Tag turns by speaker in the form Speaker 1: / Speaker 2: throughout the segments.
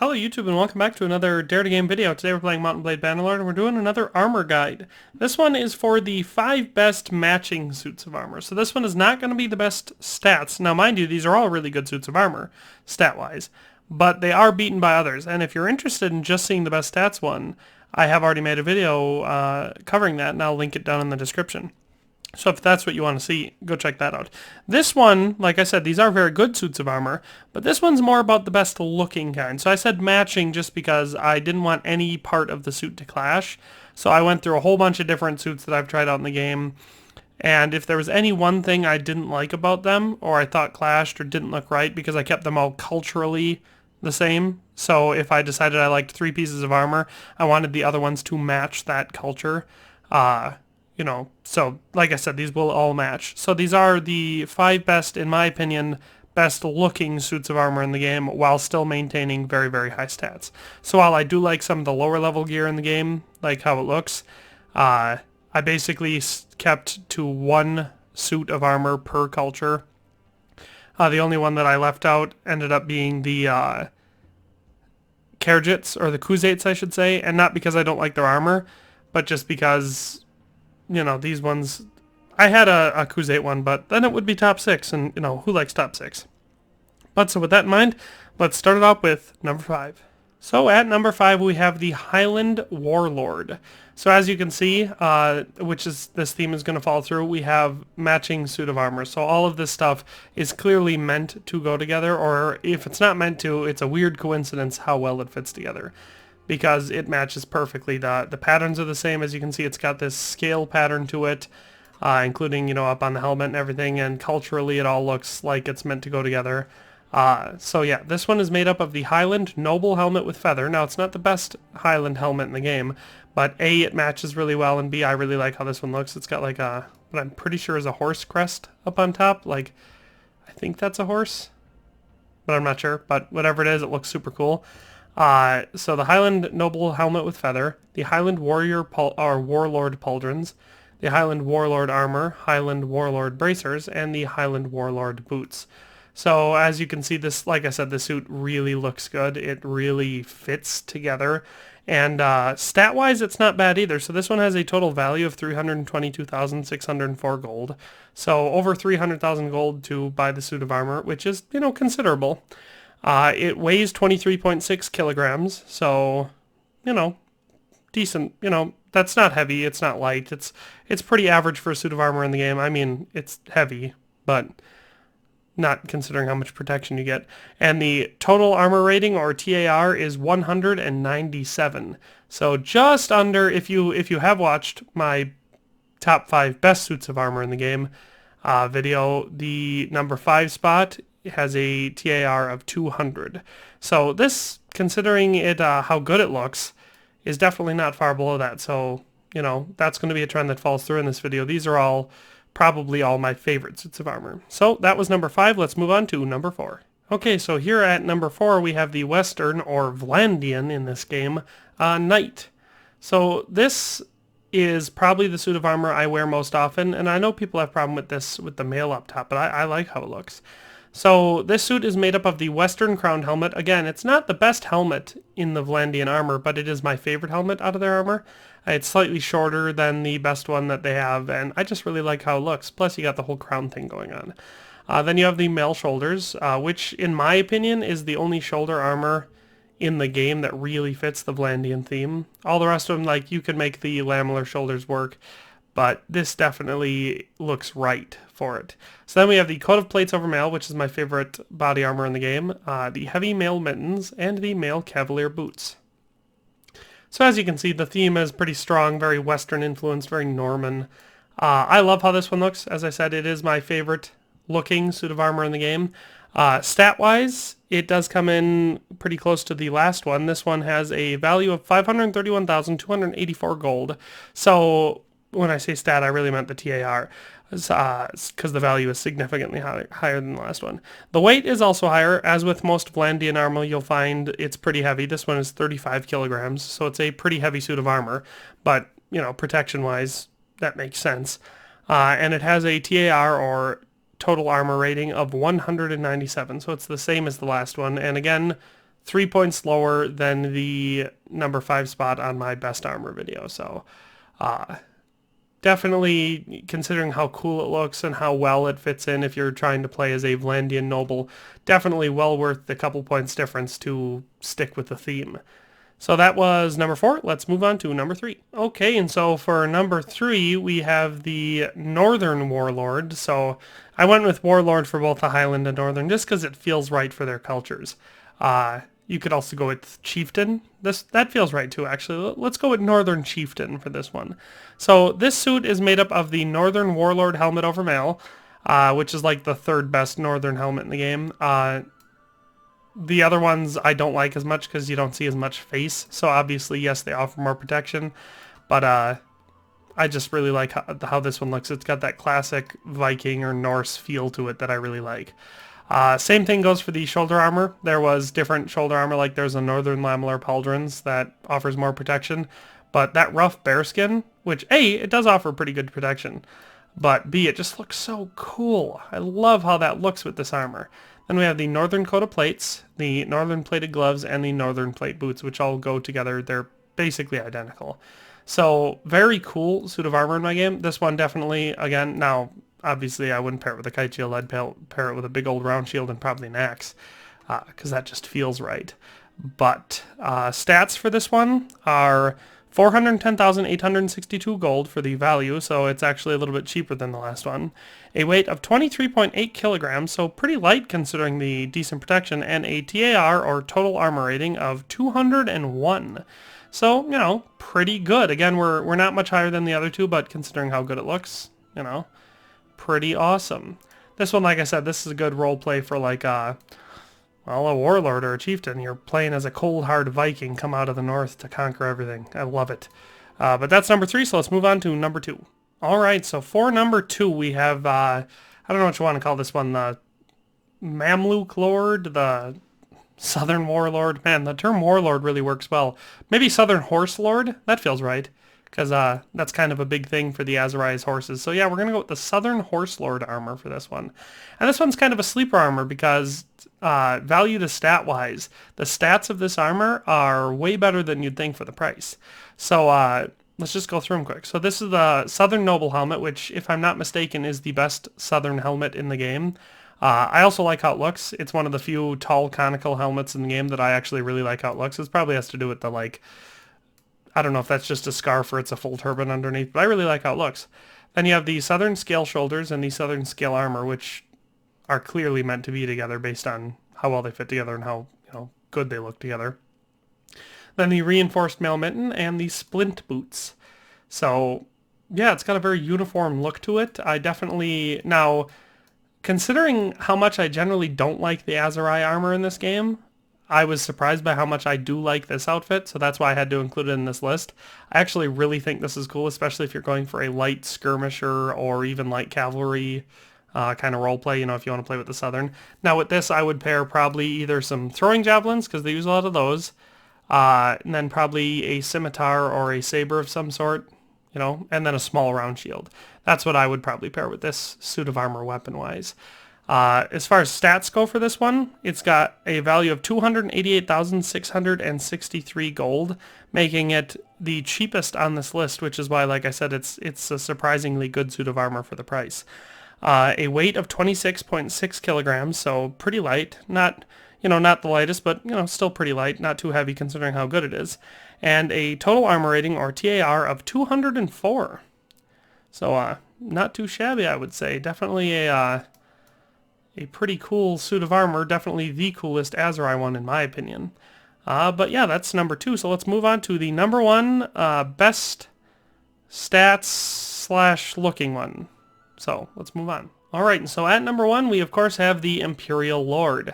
Speaker 1: Hello YouTube and welcome back to another Dare to Game video. Today we're playing Mount & Blade Bannerlord and we're doing another armor guide. This one is for the 5 best matching suits of armor. So this one is not going to be the best stats. Now mind you, these are all really good suits of armor, stat-wise. But they are beaten by others. And if you're interested in just seeing the best stats one, I have already made a video covering that and I'll link it down in the description. So if that's what you want to see, go check that out. This one, like I said, these are very good suits of armor, but this one's more about the best looking kind. So I said matching just because I didn't want any part of the suit to clash. So I went through a whole bunch of different suits that I've tried out in the game. And if there was any one thing I didn't like about them, or I thought clashed or didn't look right, because I kept them all culturally the same. So if I decided I liked 3 pieces of armor, I wanted the other ones to match that culture. So like I said, these will all match. So these are the 5 best, in my opinion, best looking suits of armor in the game while still maintaining very, very high stats. So while I do like some of the lower level gear in the game, like how it looks, I basically kept to 1 suit of armor per culture. The only one that I left out ended up being the Khergits, or the Khuzaits I should say, and not because I don't like their armor, but just because, you know, these ones, I had a Khuzait one, but then it would be top 6, and, you know, who likes top 6? But so with that in mind, let's start it off with number 5. So at number 5 we have the Highland Warlord. So as you can see, which is this theme is going to fall through, we have matching suit of armor. So all of this stuff is clearly meant to go together, or if it's not meant to, it's a weird coincidence how well it fits together, because it matches perfectly. The patterns are the same. As you can see, it's got this scale pattern to it, including, you know, up on the helmet and everything, and culturally it all looks like it's meant to go together. So yeah, this one is made up of the Highland Noble helmet with feather. Now, it's not the best Highland helmet in the game, but A, it matches really well, and B, I really like how this one looks. It's got like a, what I'm pretty sure is a horse crest up on top. Like, I think that's a horse, but I'm not sure. But whatever it is, it looks super cool. So the Highland Noble helmet with feather, the Highland Warrior or Warlord pauldrons, the Highland Warlord armor, Highland Warlord bracers, and the Highland Warlord boots. So as you can see, this, like I said, the suit really looks good. It really fits together. And stat-wise, it's not bad either. So this one has a total value of 322,604 gold. So over 300,000 gold to buy the suit of armor, which is, you know, considerable. It weighs 23.6 kilograms, so, you know, decent. You know, that's not heavy, it's not light. It's pretty average for a suit of armor in the game. I mean, it's heavy, but not considering how much protection you get. And the total armor rating, or TAR, is 197. So just under, if you have watched my top 5 best suits of armor in the game video, the number 5 spot has a TAR of 200. So this, considering it how good it looks, is definitely not far below that. So, you know, that's going to be a trend that falls through in this video. These are all probably all my favorite suits of armor. So that was number 5. Let's move on to number 4. Okay, so here at number 4 we have the Western, or Vlandian in this game, Knight. So this is probably the suit of armor I wear most often, and I know people have a problem with this with the mail up top, but I like how it looks. So this suit is made up of the Western crowned helmet. Again, it's not the best helmet in the Vlandian armor, but it is my favorite helmet out of their armor. It's slightly shorter than the best one that they have, and I just really like how it looks. Plus, you got the whole crown thing going on. Then you have the mail shoulders, which, in my opinion, is the only shoulder armor in the game that really fits the Vlandian theme. All the rest of them, like, you can make the lamellar shoulders work, but this definitely looks right for it. So then we have the coat of plates over mail, which is my favorite body armor in the game, the heavy mail mittens, and the mail cavalier boots. So as you can see, the theme is pretty strong, very Western influenced, very Norman. I love how this one looks. As I said, it is my favorite looking suit of armor in the game. Stat-wise, it does come in pretty close to the last one. This one has a value of 531,284 gold. So when I say stat, I really meant the TAR, because the value is significantly higher than the last one. The weight is also higher. As with most Vlandian armor, you'll find it's pretty heavy. This one is 35 kilograms, so it's a pretty heavy suit of armor, but, you know, protection-wise, that makes sense. And it has a TAR, or total armor rating, of 197, so it's the same as the last one, and again, 3 points lower than the number 5 spot on my best armor video. So definitely, considering how cool it looks and how well it fits in if you're trying to play as a Vlandian noble, definitely well worth the couple points difference to stick with the theme. So that was number 4. Let's move on to number 3. Okay, and so for number 3, we have the Northern Warlord. So I went with Warlord for both the Highland and Northern just because it feels right for their cultures. You could also go with Chieftan. That feels right too, actually. Let's go with Northern Chieftan for this one. So this suit is made up of the Northern Warlord helmet over mail, which is like the 3rd best Northern helmet in the game. The other ones I don't like as much because you don't see as much face. So obviously, yes, they offer more protection. But I just really like how this one looks. It's got that classic Viking or Norse feel to it that I really like. Same thing goes for the shoulder armor. There was different shoulder armor, like there's a Northern Lamellar Pauldrons that offers more protection. But that rough bearskin, which A, it does offer pretty good protection. But B, it just looks so cool. I love how that looks with this armor. Then we have the Northern coat of plates, the Northern plated gloves, and the Northern plate boots, which all go together. They're basically identical. So, very cool suit of armor in my game. This one definitely, again, now, obviously I wouldn't pair it with a kite shield. I'd pair it with a big old round shield and probably an axe, because that just feels right. But stats for this one are 410,862 gold for the value, so it's actually a little bit cheaper than the last one. A weight of 23.8 kilograms, so pretty light considering the decent protection, and a TAR, or total armor rating, of 201. So, you know, pretty good. Again, we're not much higher than the other two, but considering how good it looks, you know, pretty awesome. This one, like I said, this is a good role play for like well, a warlord or a chieftain. You're playing as a cold, hard Viking come out of the north to conquer everything. I love it. But that's number 3, so let's move on to number 2. Alright, so for number 2, we have, I don't know what you want to call this one, the Mamluk Lord, the Southern Warlord. Man, the term Warlord really works well. Maybe Southern Horselord? That feels right. Because that's kind of a big thing for the Azerai's horses. So yeah, we're going to go with the Southern Horselord armor for this one. And this one's kind of a sleeper armor because value to stat-wise, the stats of this armor are way better than you'd think for the price. So let's just go through them quick. So this is the Southern Noble helmet, which, if I'm not mistaken, is the best Southern helmet in the game. I also like how it looks. It's one of the few tall conical helmets in the game that I actually really like how it looks. It probably has to do with the, like, I don't know if that's just a scarf or it's a full turban underneath, but I really like how it looks. Then you have the Southern Scale Shoulders and the Southern Scale Armor, which are clearly meant to be together based on how well they fit together and how, you know, good they look together. Then the Reinforced Mail Mitten and the Splint Boots. So, yeah, it's got a very uniform look to it. I definitely... Now, considering how much I generally don't like the Aserai armor in this game, I was surprised by how much I do like this outfit, so that's why I had to include it in this list. I actually really think this is cool, especially if you're going for a light skirmisher or even light cavalry kind of roleplay, you know, if you want to play with the Southern. Now with this, I would pair probably either some throwing javelins, because they use a lot of those, and then probably a scimitar or a saber of some sort, you know, and then a small round shield. That's what I would probably pair with this suit of armor weapon-wise. As far as stats go for this one, it's got a value of 288,663 gold, making it the cheapest on this list, which is why, like I said, it's a surprisingly good suit of armor for the price. A weight of 26.6 kilograms, so pretty light. Not, you know, not the lightest, but, you know, still pretty light. Not too heavy considering how good it is. And a total armor rating, or TAR, of 204. So, not too shabby, I would say. Definitely a pretty cool suit of armor, definitely the coolest Aserai one in my opinion. But yeah, that's number 2, so let's move on to the number 1 best stats / looking one. So let's move on. Alright, and so at number 1 we of course have the Imperial Lord.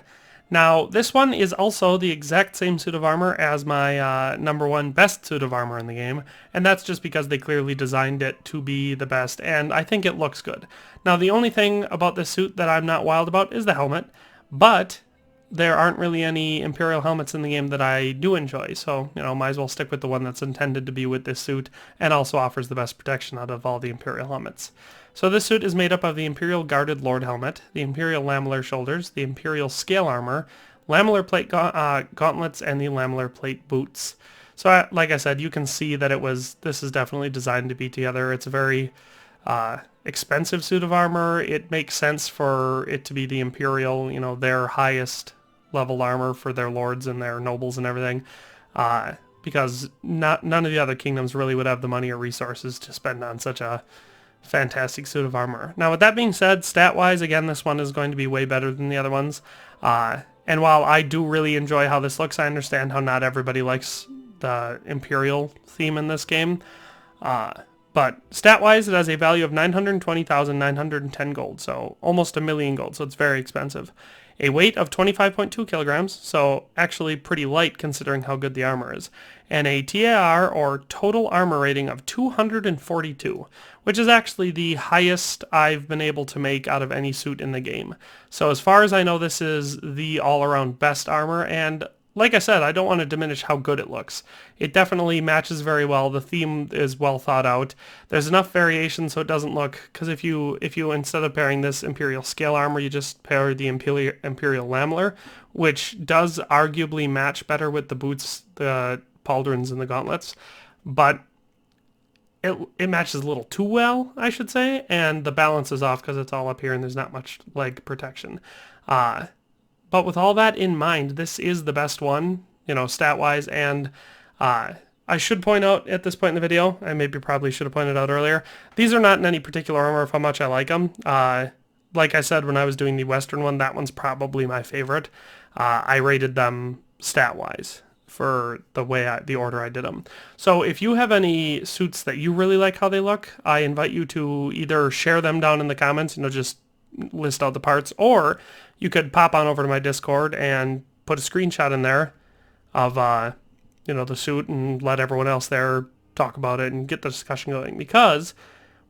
Speaker 1: Now this one is also the exact same suit of armor as my number 1 best suit of armor in the game, and that's just because they clearly designed it to be the best, and I think it looks good. Now the only thing about this suit that I'm not wild about is the helmet, but there aren't really any Imperial helmets in the game that I do enjoy, so, you know, might as well stick with the one that's intended to be with this suit and also offers the best protection out of all the Imperial helmets. So this suit is made up of the Imperial Guarded Lord helmet, the Imperial Lamellar Shoulders, the Imperial Scale Armor, lamellar plate gauntlets and the lamellar plate boots. So like I said, you can see that this is definitely designed to be together. It's a very expensive suit of armor. It makes sense for it to be the Imperial, you know, their highest level armor for their lords and their nobles and everything, because none of the other kingdoms really would have the money or resources to spend on such a fantastic suit of armor. Now, with that being said, stat-wise, again, this one is going to be way better than the other ones. And while I do really enjoy how this looks, I understand how not everybody likes the Imperial theme in this game. But stat-wise, it has a value of 920,910 gold, so almost 1,000,000 gold, so it's very expensive. A weight of 25.2 kilograms, so actually pretty light considering how good the armor is. And a TAR, or total armor rating, of 242, which is actually the highest I've been able to make out of any suit in the game. So as far as I know, this is the all-around best armor, and like I said, I don't want to diminish how good it looks. It definitely matches very well. The theme is well thought out. There's enough variation so it doesn't look, because if you instead of pairing this Imperial scale armor, you just pair the Imperial lamellar, which does arguably match better with the boots, the pauldrons, and the gauntlets, but it matches a little too well, I should say, and the balance is off because it's all up here and there's not much leg protection. But with all that in mind, this is the best one, you know, stat-wise, and I should point out at this point in the video, I probably should have pointed out earlier, these are not in any particular order of how much I like them. Like I said, when I was doing the Western one, that one's probably my favorite. I rated them stat-wise for the order I did them. So if you have any suits that you really like how they look, I invite you to either share them down in the comments, you know, just list out the parts, or you could pop on over to my Discord and put a screenshot in there of you know, the suit, and let everyone else there talk about it and get the discussion going, because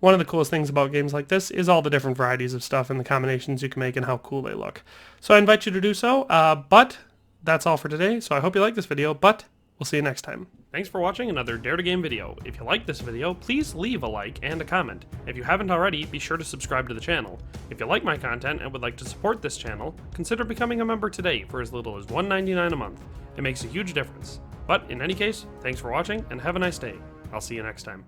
Speaker 1: one of the coolest things about games like this is all the different varieties of stuff and the combinations you can make and how cool they look. So I invite you to do so, but that's all for today, so I hope you like this video, but we'll see you next time. Thanks for watching another Dare to Game video. If you like this video, please leave a like and a comment. If you haven't already, be sure to subscribe to the channel. If you like my content and would like to support this channel, consider becoming a member today for as little as $1.99 a month. It makes a huge difference. But in any case, thanks for watching and have a nice day. I'll see you next time.